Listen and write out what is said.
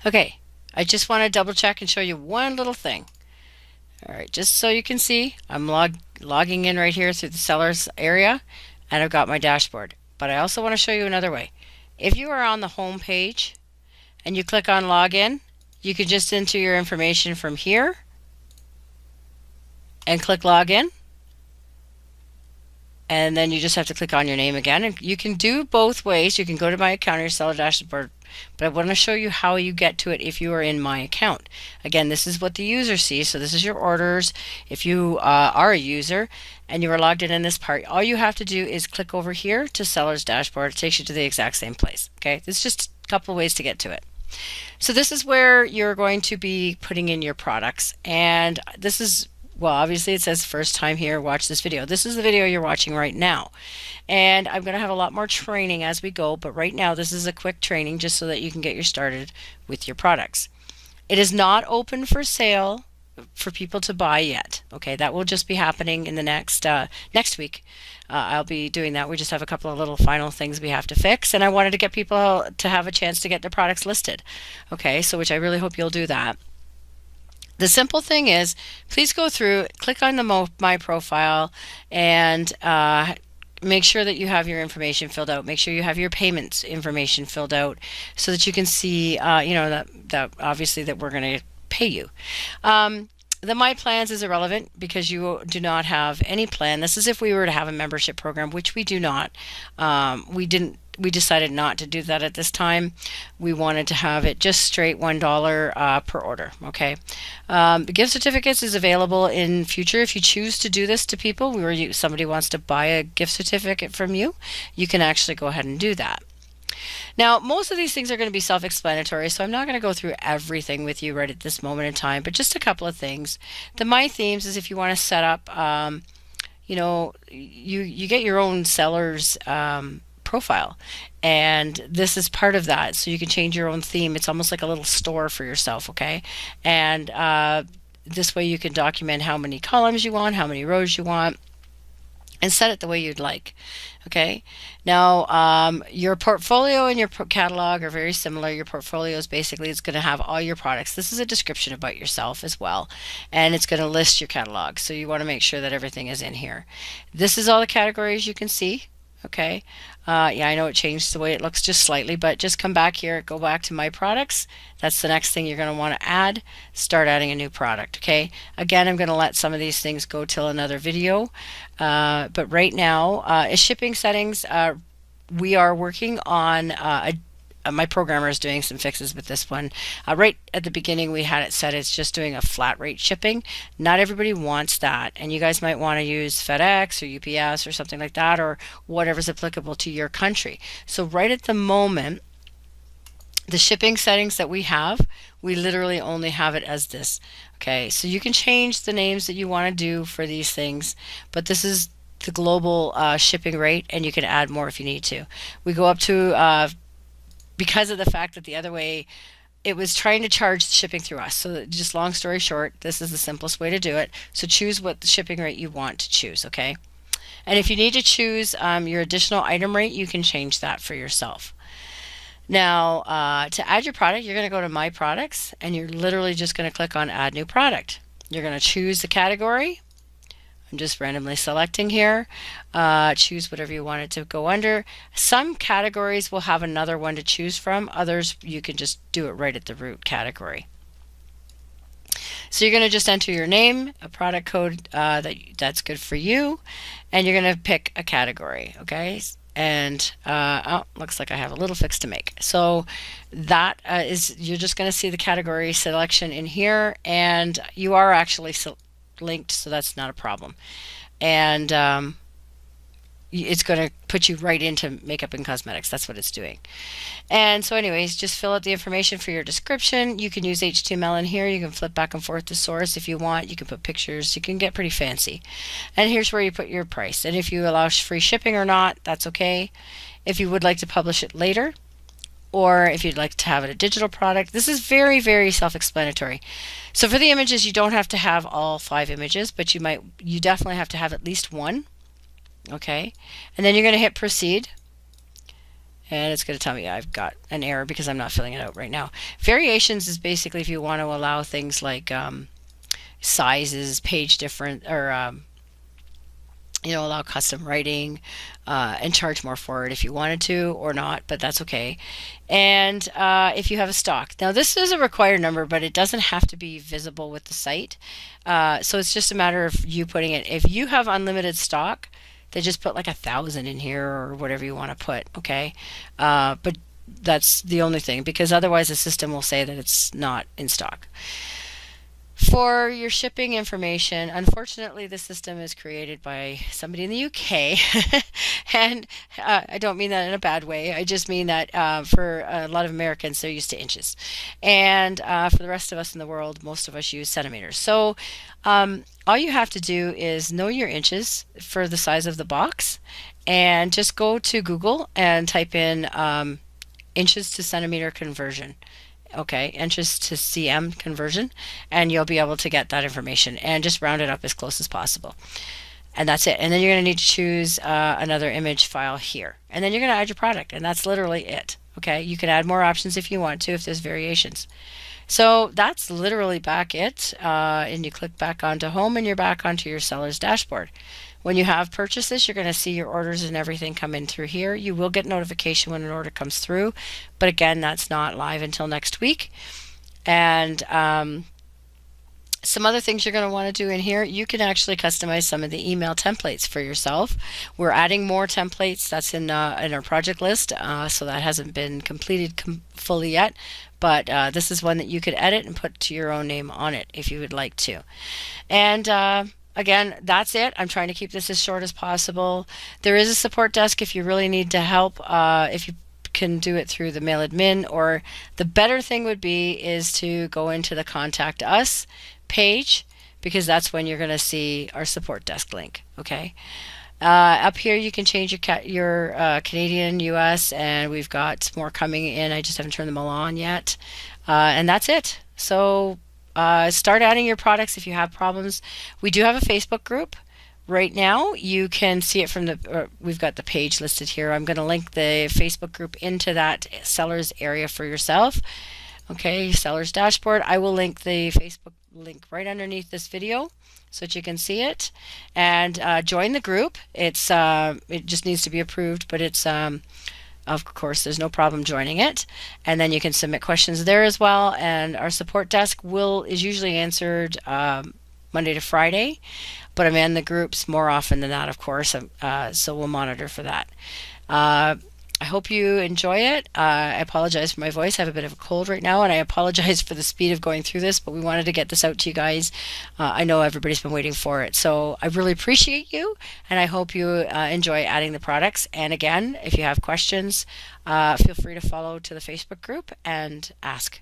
Okay, I just want to double check and show you one little thing. All right, just so you can see, I'm logging in right here through the sellers area, and I've got my dashboard. But I also want to show you another way. If you are on the home page and you click on login, you can just enter your information from here and click login. And then you just have to click on your name again. And you can do both ways. You can go to my account or your seller dashboard, but I want to show you how you get to it if you are in my account. Again, this is what the user sees. So this is your orders. If you are a user and you are logged in this part, all you have to do is click over here to seller's dashboard. It takes you to the exact same place. Okay, there's just a couple ways to get to it. So this is where you're going to be putting in your products, and this is, well, obviously it says first time here, watch this video. This is the video you're watching right now. And I'm going to have a lot more training as we go, but right now this is a quick training just so that you can get you started with your products. It is not open for sale for people to buy yet. Okay, that will just be happening in the next week. I'll be doing that. We just have a couple of little final things we have to fix, and I wanted to get people to have a chance to get their products listed. Okay, so which I really hope you'll do that. The simple thing is, please go through, click on the My Profile, and make sure that you have your information filled out. Make sure you have your payments information filled out so that you can see, that obviously that we're going to pay you. The My Plans is irrelevant because you do not have any plan. This is if we were to have a membership program, which we do not. We decided not to do that at this time. We wanted to have it just straight $1 per order. Okay. The gift certificates is available in future if you choose to do this to people. Where somebody wants to buy a gift certificate from you, you can actually go ahead and do that. Now, most of these things are going to be self-explanatory, so I'm not going to go through everything with you right at this moment in time, but just a couple of things. The My Themes is if you want to set up, you get your own seller's profile, and this is part of that, so you can change your own theme. It's almost like a little store for yourself, okay? And this way you can document how many columns you want, how many rows you want, and set it the way you'd like. Okay, now your portfolio and your catalog are very similar. Your portfolio is basically, it's going to have all your products. This is a description about yourself as well, and it's going to list your catalog, so you want to make sure that everything is in here. This is all the categories you can see. Okay, yeah, I know it changed the way it looks just slightly, but just come back here, go back to My Products. That's the next thing you're going to want to add. Start adding a new product. Okay, again, I'm going to let some of these things go till another video, but right now, shipping settings, we are working on my programmer is doing some fixes with this one. Right at the beginning we had it set it's just doing a flat rate shipping. Not everybody wants that, and you guys might want to use FedEx or UPS or something like that, or whatever's applicable to your country. So right at the moment, the shipping settings that we have, we literally only have it as this. Okay, so you can change the names that you want to do for these things, but this is the global shipping rate, and you can add more if you need to. We go up to because of the fact that the other way it was trying to charge shipping through us. So just long story short, this is the simplest way to do it. So choose what the shipping rate you want to choose, okay? And if you need to choose your additional item rate, you can change that for yourself. Now, to add your product, you're going to go to My Products, and you're literally just going to click on Add New Product. You're going to choose the category. I'm just randomly selecting here. Choose whatever you want it to go under. Some categories will have another one to choose from. Others, you can just do it right at the root category. So you're going to just enter your name, a product code that's good for you, and you're going to pick a category, okay? And oh, looks like I have a little fix to make. So that is, you're just going to see the category selection in here, and you are actually linked, so that's not a problem. And it's going to put you right into makeup and cosmetics. That's what it's doing. And so anyways, just fill out the information for your description. You can use HTML in here. You can flip back and forth to source if you want. You can put pictures. You can get pretty fancy. And here's where you put your price. And if you allow free shipping or not, that's okay. If you would like to publish it later, or if you'd like to have it a digital product, this is very, very self-explanatory. So for the images, you don't have to have all 5 images, but you definitely have to have at least one. Okay, and then you're going to hit proceed, and it's going to tell me I've got an error because I'm not filling it out right now. Variations is basically if you want to allow things like sizes, page different, or allow custom writing and charge more for it if you wanted to or not, but that's okay. And if you have a stock. Now, this is a required number, but it doesn't have to be visible with the site. So it's just a matter of you putting it. If you have unlimited stock, they just put like 1,000 in here or whatever you want to put, okay? But that's the only thing, because otherwise the system will say that it's not in stock. For your shipping information, unfortunately, the system is created by somebody in the UK, and I don't mean that in a bad way. I just mean that for a lot of Americans, they're used to inches, and for the rest of us in the world, most of us use centimeters. So all you have to do is know your inches for the size of the box, and just go to Google and type in inches to centimeter conversion. Okay, inches to cm conversion, and you'll be able to get that information and just round it up as close as possible. And that's it. And then you're going to need to choose another image file here. And then you're going to add your product, and that's literally it. Okay, you can add more options if you want to, if there's variations. So that's literally back it. And you click back onto home, and you're back onto your seller's dashboard. When you have purchases, you're going to see your orders and everything come in through here. You will get notification when an order comes through, but again, that's not live until next week. And some other things you're going to want to do in here, you can actually customize some of the email templates for yourself. We're adding more templates. That's in our project list, so that hasn't been completed fully yet, but this is one that you could edit and put your own name on it if you would like to. And again, that's it. I'm trying to keep this as short as possible. There is a support desk if you really need to help, if you can do it through the mail admin, or the better thing would be is to go into the Contact Us page, because that's when you're going to see our support desk link. Okay. Up here you can change your Canadian, US, and we've got more coming in. I just haven't turned them all on yet. And that's it. So start adding your products if you have problems. We do have a Facebook group right now. You can see it from we've got the page listed here. I'm going to link the Facebook group into that sellers area for yourself. Okay, sellers dashboard. I will link the Facebook link right underneath this video so that you can see it, and join the group. It just needs to be approved, but it's of course, there's no problem joining it, and then you can submit questions there as well. And our support desk is usually answered Monday to Friday, but I'm in the groups more often than that, of course. So we'll monitor for that. I hope you enjoy it. I apologize for my voice. I have a bit of a cold right now, and I apologize for the speed of going through this, but we wanted to get this out to you guys. I know everybody's been waiting for it, so I really appreciate you, and I hope you enjoy adding the products. And again, if you have questions, feel free to follow to the Facebook group and ask.